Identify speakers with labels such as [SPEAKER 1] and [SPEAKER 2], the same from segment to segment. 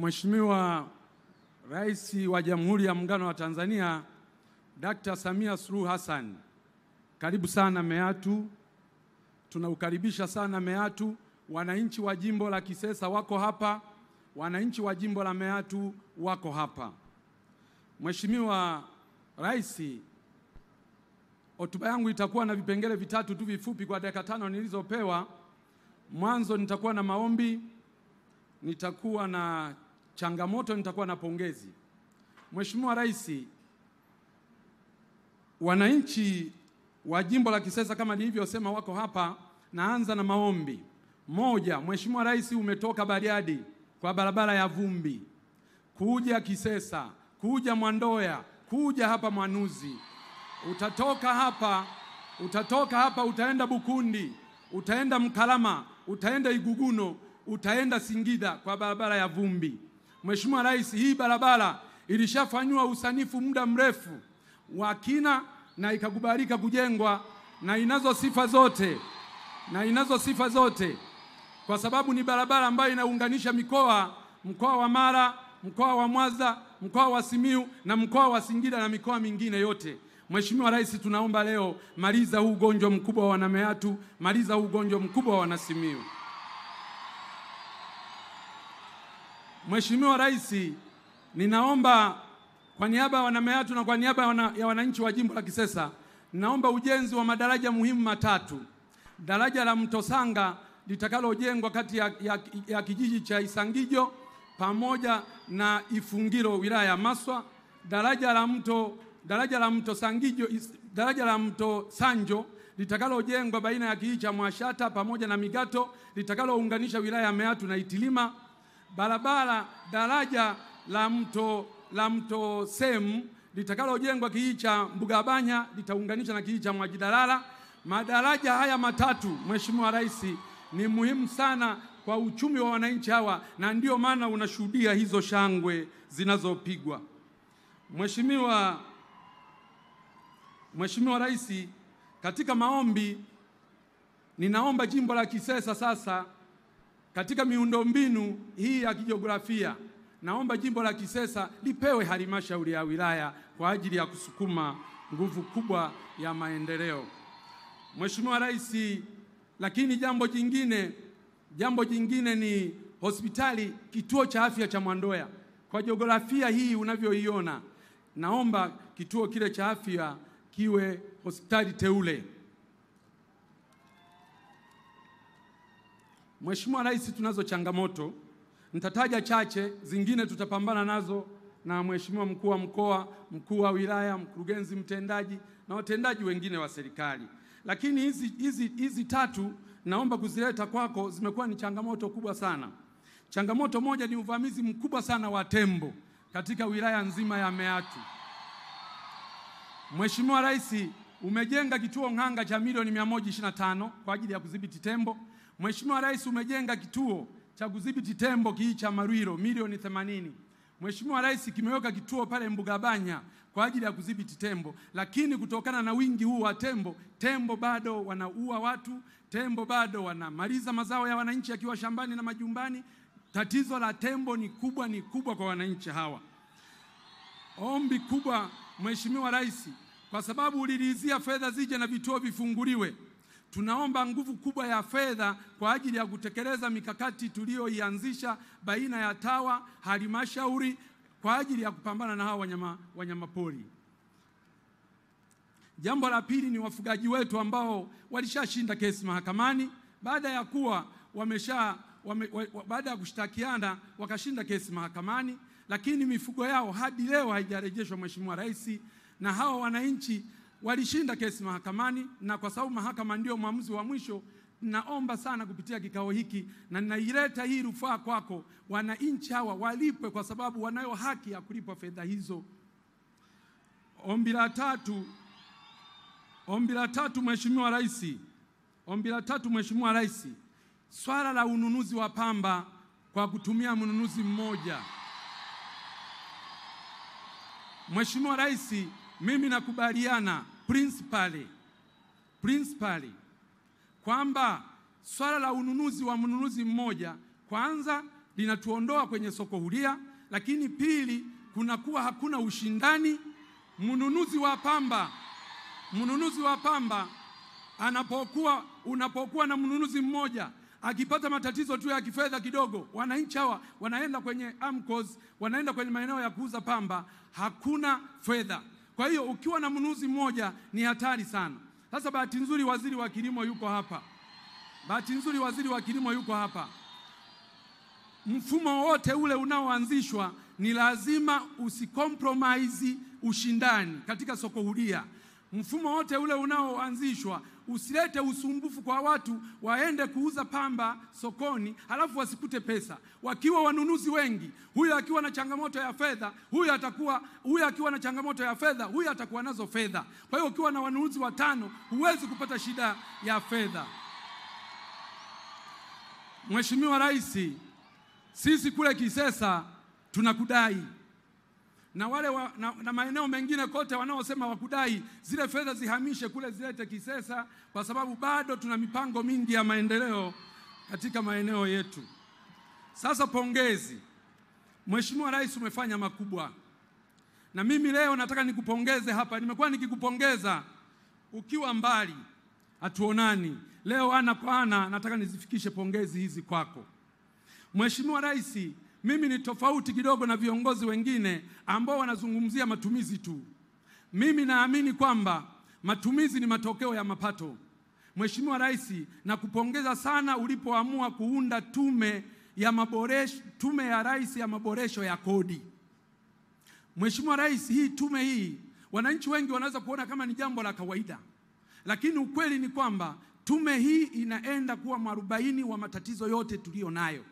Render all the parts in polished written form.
[SPEAKER 1] Mheshimiwa Rais wa Jamhuri ya Muungano wa Tanzania Dr. Samia Suluhu Hassan, karibu sana Meatu. Tunaukaribisha sana Meatu. Wananchi wa jimbo la Kisesa wako hapa, wananchi wa jimbo la Meatu wako hapa. Mheshimiwa Rais, hotuba yangu itakuwa na vipengele vitatu tu vifupi kwa dakika 5 nilizopewa. Mwanzo nitakuwa na maombi, nitakuwa na changamoto, nitakuwa na pongezi. Mheshimiwa Rais, wananchi wa jimbo la Kisesa kama nilivyosema wako hapa. Naanza na maombi. Moja, Mheshimiwa Rais, umetoka Bariadi kwa barabara ya vumbi kuja Kisesa, kuja Mwandoya, kuja hapa Mwanuzi. Utatoka hapa utaenda Bukundi, utaenda Mkalama, utaenda Iguguno, utaenda Singida kwa barabara ya vumbi. Mheshimiwa Rais, hii barabara ilishafanywa usanifu muda mrefu wa kina na ikakubalika kujengwa na inazo sifa zote kwa sababu ni barabara ambayo inaunganisha mkoa wa Mara, mkoa wa Mwanza, mkoa wa Simiyu na mkoa wa Singida na mikoa mingine yote. Mheshimiwa Rais, tunaomba leo maliza huu ugonjwa mkubwa wa Wanameatu, maliza huu ugonjwa mkubwa wa Wanasimiyu. Mheshimiwa Rais, ninaomba kwa niaba ya Wanameatu na kwa niaba ya wananchi wa jimbo la Kisesa, naomba ujenzi wa madaraja muhimu matatu. Daraja la Mto Sanga litakalojengwa kati ya kijiji cha Isangijo pamoja na Ifungiro wilaya ya Maswa. Daraja la Mto Sanjo litakalojengwa baina ya kijiji cha Mwashata pamoja na Migato litakalounganisha wilaya ya Meatu na Itilima. Daraja la Mto Semu litakalojengwa kijiji cha Mbugabanya litaunganisha na kijiji cha Mwajidalala. Madaraja haya matatu, Mheshimiwa Rais, ni muhimu sana kwa uchumi wa wananchi hawa na ndio maana unashuhudia hizo shangwe zinazopigwa. Mheshimiwa Rais, katika maombi ninaomba jimbo la Kisesa sasa katika miundombinu hii ya kijiografia, naomba jimbo la Kisesa lipewe halmashauri ya wilaya kwa ajili ya kusukuma nguvu kubwa ya maendeleo. Mheshimiwa Rais, lakini jambo jingine ni hospitali, kituo cha afya cha Mwandoya. Kwa jiografia hii unavyoiona, naomba kituo kile cha afya kiwe hospitali teule. Mheshimiwa Rais, tunazo changamoto, nitataja chache, zingine tutapambana nazo na Mheshimiwa mkuu wa mkoa, mkuu wa wilaya, mkurugenzi mtendaji na watendaji wengine wa serikali. Lakini hizi tatu naomba kuzileta kwako, zimekuwa ni changamoto kubwa sana. Changamoto moja ni uvamizi mkubwa sana wa tembo katika wilaya nzima ya Meatu. Mheshimiwa Rais, umejenga kituo Ng'anga cha milioni 125 kwa ajili ya kudhibiti tembo. Mheshimiwa Rais, umejenga kituo cha kudhibiti tembo kijiji cha Marwiro milioni 80. Mheshimiwa Rais, kimeweka kituo pale Mbugabanya kwa ajili ya kudhibiti tembo, lakini kutokana na wingi huu wa tembo bado wanaua watu, tembo bado wanamaliza mazao ya wananchi yakiwa shambani na majumbani. Tatizo la tembo ni kubwa kwa wananchi hawa. Ombi kubwa Mheshimiwa Rais, kwa sababu uliridhia fedha zije na vituo vifunguliwe, tunaomba nguvu kubwa ya fedha kwa ajili ya kutekeleza mikakati tuliyoianzisha baina ya TAWA, halmashauri kwa ajili ya kupambana na hawa wanyama pori. Jambo la pili ni wafugaji wetu ambao walishashinda kesi mahakamani baada ya kushtakiana wakashinda kesi mahakamani, lakini mifugo yao hadi leo haijarejeshwa Mheshimiwa Rais, na hawa wananchi walishinda kesi mahakamani, na kwa sababu mahakama ndio mwamuzi wa mwisho, naomba sana kupitia kikao hiki na ninaileta hii rufaa kwako, wananchi hawa walipwe kwa sababu wanayo haki ya kulipwa fedha hizo. Ombi la tatu Mheshimiwa Rais, swala la ununuzi wa pamba kwa kutumia mnunuzi mmoja. Mheshimiwa Rais, mimi nakubaliana principally kwamba swala la ununuzi wa mnunuzi mmoja kwanza linatuondoa kwenye soko huria, lakini pili kunakuwa hakuna ushindani. Mnunuzi wa pamba unapokuwa na mnunuzi mmoja akipata matatizo tu ya kifedha kidogo, wananchi hawa wanaenda kwenye AMCOS, wanaenda kwenye maeneo ya kuuza pamba, hakuna fedha. Kwa hiyo ukiwa na mnunuzi mmoja ni hatari sana. Sasa bahati nzuri waziri wa kilimo yuko hapa. Mfumo wote ule unaoanzishwa ni lazima usicompromise ushindani katika soko huria. Mfumo wote ule unaoanzishwa usilete usumbufu kwa watu waende kuuza pamba sokoni halafu wasikute pesa. Wakiwa wanunuzi wengi, huyu akiwa na changamoto ya fedha, huyu akiwa na changamoto ya fedha, huyu atakuwa nazo fedha. Kwa hiyo ukiwa na wanunuzi 5 huwezi kupata shida ya fedha. Mheshimiwa Rais, sisi kule Kisesa tunakudai. Na wale na maeneo mengine kote wanaosema wakudai zile fedha zihamishe kule zilete Kisesa, kwa sababu bado tuna mipango mingi ya maendeleo katika maeneo yetu. Sasa pongezi. Mheshimiwa Rais, umefanya makubwa. Na mimi leo nataka nikupongeze hapa. Nimekuwa nikikupongeza ukiwa mbali, hatuonani. Leo ana kwa ana nataka nizifikishe pongezi hizi kwako. Mheshimiwa Rais, mimi ni tofauti kidogo na viongozi wengine ambao wanazungumzia matumizi tu. Mimi naamini kwamba matumizi ni matokeo ya mapato. Mheshimiwa Rais, nakupongeza sana ulipoamua kuunda tume ya Rais ya maboresho ya kodi. Mheshimiwa Rais, hii tume hii wananchi wengi wanaweza kuona kama ni jambo la kawaida. Lakini ukweli ni kwamba tume hii inaenda kuwa mwarobaini wa matatizo yote tulio nayo.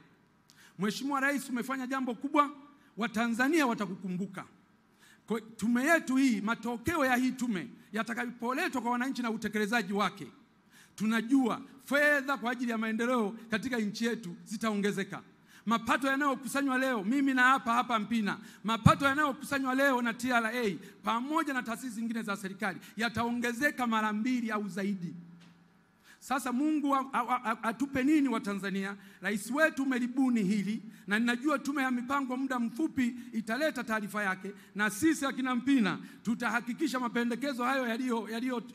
[SPEAKER 1] Mheshimiwa Rais, umefanya jambo kubwa, Watanzania watakukumbuka. Kwa tume yetu hii, matokeo ya hii tume yatakapoletwa kwa wananchi na utekelezaji wake, tunajua fedha kwa ajili ya maendeleo katika nchi yetu zitaongezeka. Mapato yanayokusanywa leo, mimi na hapa Mpina, mapato yanayokusanywa leo na TRA pamoja na taasisi zingine za serikali yataongezeka mara 2 au zaidi. Sasa Mungu atupe nini wa Tanzania? Rais wetu umelibuni hili, na ninajua tume ya mipango muda mfupi italeta taarifa yake, na sisi akina Mpina tutahakikisha mapendekezo hayo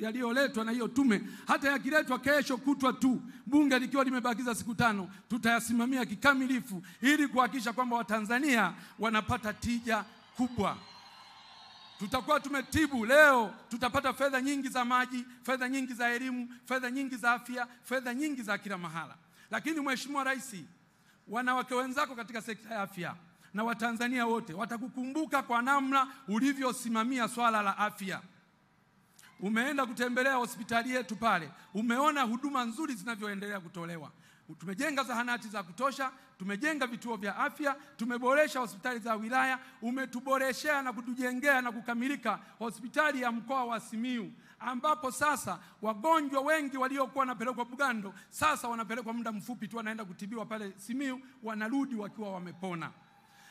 [SPEAKER 1] yaliyoletwa na hiyo tume, hata yakiletwa kesho kutwa tu, bunge likiwa limebakiza siku 5, tutayasimamia kikamilifu ili kuhakikisha kwamba Watanzania wanapata tija kubwa. Tutakuwa tumetibu leo, tutapata fedha nyingi za maji, fedha nyingi za elimu, fedha nyingi za afya, fedha nyingi za kila mahala. Lakini Mheshimiwa Rais, wanawake wenzako katika sekta ya afya na Watanzania wote watakukumbuka kwa namna ulivyosimamia swala la afya. Umeenda kutembelea hospitali yetu pale, umeona huduma nzuri zinavyoendelea kutolewa. Tumejenga zahanati za kutosha, tumejenga vituo vya afya, tumeboresha hospitali za wilaya, umetuboreshea na kutujengea na kukamilika hospitali ya mkoa wa Simiyu, ambapo sasa wagonjwa wengi waliokuwa wanapelekwa Bugando sasa wanapelekwa muda mfupi tu wanaenda kutibiwa pale Simiyu, wanarudi wakiwa wamepona.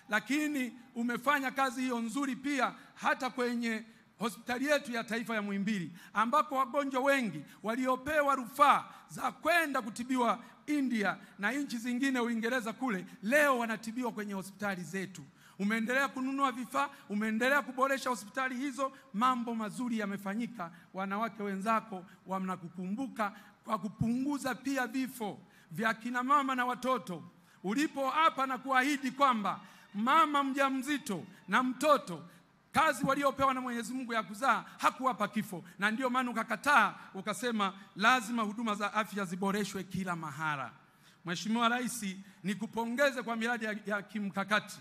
[SPEAKER 1] Lakini umefanya kazi hiyo nzuri pia hata kwenye hospitali yetu ya taifa ya Muhimbili, ambapo wagonjwa wengi waliopewa rufaa za kwenda kutibiwa India na nchi zingine, Uingereza kule, leo wanatibiwa kwenye hospitali zetu. Umeendelea kununua vifaa, umeendelea kuboresha hospitali hizo, mambo mazuri yamefanyika. Wanawake wenzako wanakukumbuka kwa kupunguza pia vifo vya kina mama na watoto. Ulipo hapa na kuahidi kwamba mama mjamzito na mtoto kazi waliopewa na Mwenyezi Mungu ya kuzaa hakuwapa kifo, na ndio maana ukakataa ukasema lazima huduma za afya ziboreshwe kila mahala. Mheshimiwa Rais, nikupongeze kwa miradi ya kimkakati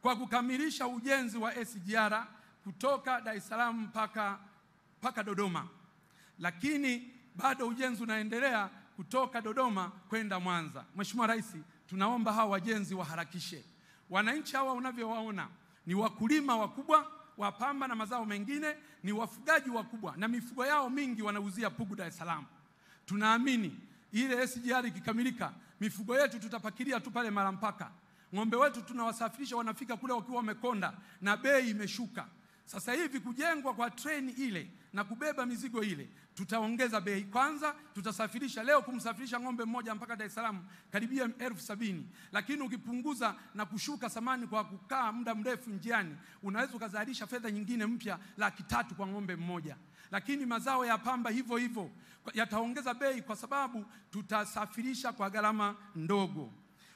[SPEAKER 1] kwa kukamilisha ujenzi wa SGR kutoka Dar es Salaam mpaka Dodoma, lakini bado ujenzi unaendelea kutoka Dodoma kwenda Mwanza. Mheshimiwa Rais, tunaomba hawa wajenzi waharakishe. Wananchi hawa unavyowaona ni wakulima wakubwa wa pamba na mazao mengine, ni wafugaji wakubwa na mifugo yao mingi wanauzia Pugu Dar es Salaam. Tunaamini ile SGR ikikamilika, mifugo yetu tutapakilia tu pale Malampaka. Ng'ombe wetu tunawasafirisha wanafika kule wakiwa wamekonda na bei imeshuka. Sasa hivi kujengwa kwa treni ile na kubeba mizigo ile, tutaongeza bei. Kwanza tutasafirisha, leo kumsafirisha ng'ombe mmoja mpaka Dar es Salaam karibia 70,000, lakini ukipunguza na kushuka samani kwa kukaa muda mrefu njiani, unaweza ukazalisha fedha nyingine mpya 300,000 kwa ng'ombe mmoja. Lakini mazao ya pamba hivyo hivyo yataongeza bei kwa sababu tutasafirisha kwa gharama ndogo.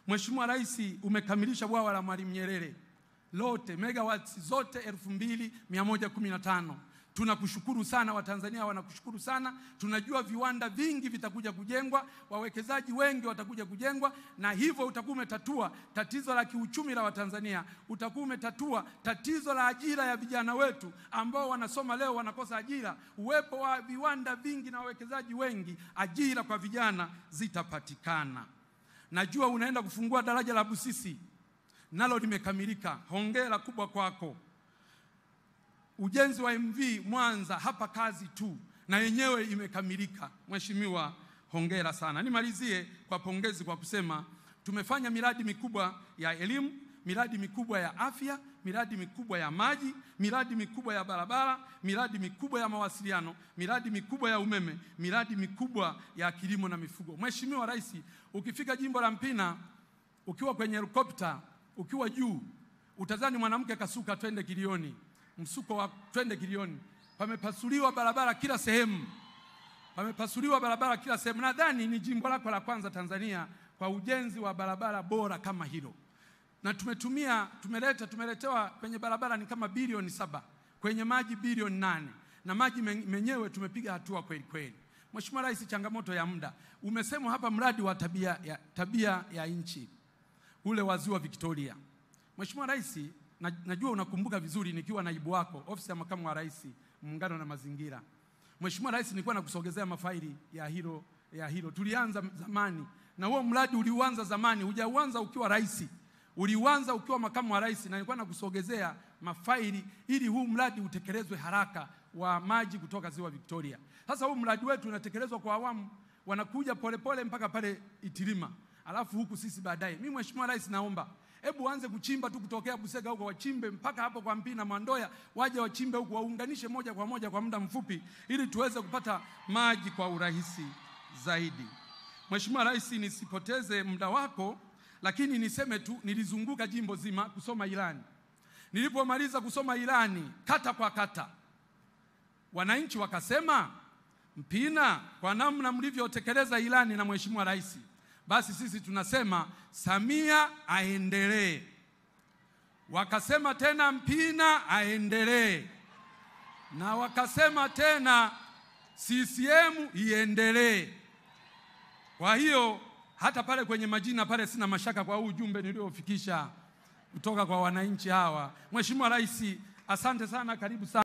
[SPEAKER 1] Mheshimiwa Rais, umekamilisha bwawa la Mwalimu Nyerere lote, megawatts zote 2115. Tunakushukuru sana, Watanzania wanakushukuru sana. Tunajua viwanda vingi vitakuja kujengwa, wawekezaji wengi watakuja kujengwa, na hivyo utakuwa umetatua tatizo la kiuchumi la Watanzania. Utakuwa umetatua tatizo la ajira ya vijana wetu ambao wanasoma leo wanakosa ajira. Uwepo wa viwanda vingi na wawekezaji wengi, ajira kwa vijana zitapatikana. Najua unaenda kufungua daraja la Busisi, nalo limekamilika. Hongera kubwa kwako. Ujenzi wa MV Mwanza hapa kazi tu, na yenyewe imekamilika. Mheshimiwa, hongera sana. Nimalizie kwa pongezi kwa kusema tumefanya miradi mikubwa ya elimu, miradi mikubwa ya afya, miradi mikubwa ya maji, miradi mikubwa ya barabara, miradi mikubwa ya mawasiliano, miradi mikubwa ya umeme, miradi mikubwa ya kilimo na mifugo. Mheshimiwa Rais, ukifika jimbo la Mpina, ukiwa kwenye helikopta, ukiwa juu, utazani mwanamke kasuka twende Kilioni. Msuko wa twende Kilioni. Pamepasuliwa barabara kila sehemu. Pamepasuliwa barabara kila sehemu. Nadhani ni jimbo lako la kwanza Tanzania kwa ujenzi wa barabara bora kama hilo. Na tumeletewa kwenye barabara ni kama bilioni 7, kwenye maji bilioni 8. Na maji menyewe tumepiga hatua kweli kweli. Mheshimiwa Rais, changamoto ya muda. Umesema hapa mradi wa tabia ya nchi ule wa Ziwa Victoria. Mheshimiwa Rais, najua unakumbuka vizuri nikiwa naibu wako ofisi ya makamu wa rais muungano na mazingira. Mheshimiwa Rais, nilikuwa nakusogezea mafaili ya hilo. Tulianza zamani na huo mradi uliuanza zamani, hujauanza ukiwa rais. Uliuanza ukiwa makamu wa rais, na nilikuwa nakusogezea mafaili ili huu mradi utekelezwe haraka wa maji kutoka Ziwa Victoria. Sasa huu mradi wetu unatekelezwa kwa awamu, wanakuja polepole mpaka pale Itilima. Alafu huku sisi baadaye. Mimi Mheshimiwa Rais, naomba hebu anze kuchimba tu kutokea Busega huko, wachimbe mpaka hapo kwa Mpina Mwandoya, waje wachimbe huko, waunganishe moja kwa moja kwa muda mfupi ili tuweze kupata maji kwa urahisi zaidi. Mheshimiwa Rais, nisipoteze muda wako, lakini niseme tu nilizunguka jimbo zima kusoma ilani. Nilipomaliza kusoma ilani kata kwa kata, wananchi wakasema, Mpina, kwa namna mlivyotekeleza ilani na Mheshimiwa Rais, basi sisi tunasema Samia aendelee. Wakasema tena Mpina aendelee. Na wakasema tena CCM iendelee. Kwa hiyo hata pale kwenye majina pale sina mashaka kwa ujumbe niliofikisha kutoka kwa wananchi hawa. Mheshimiwa Rais, asante sana, karibu sana.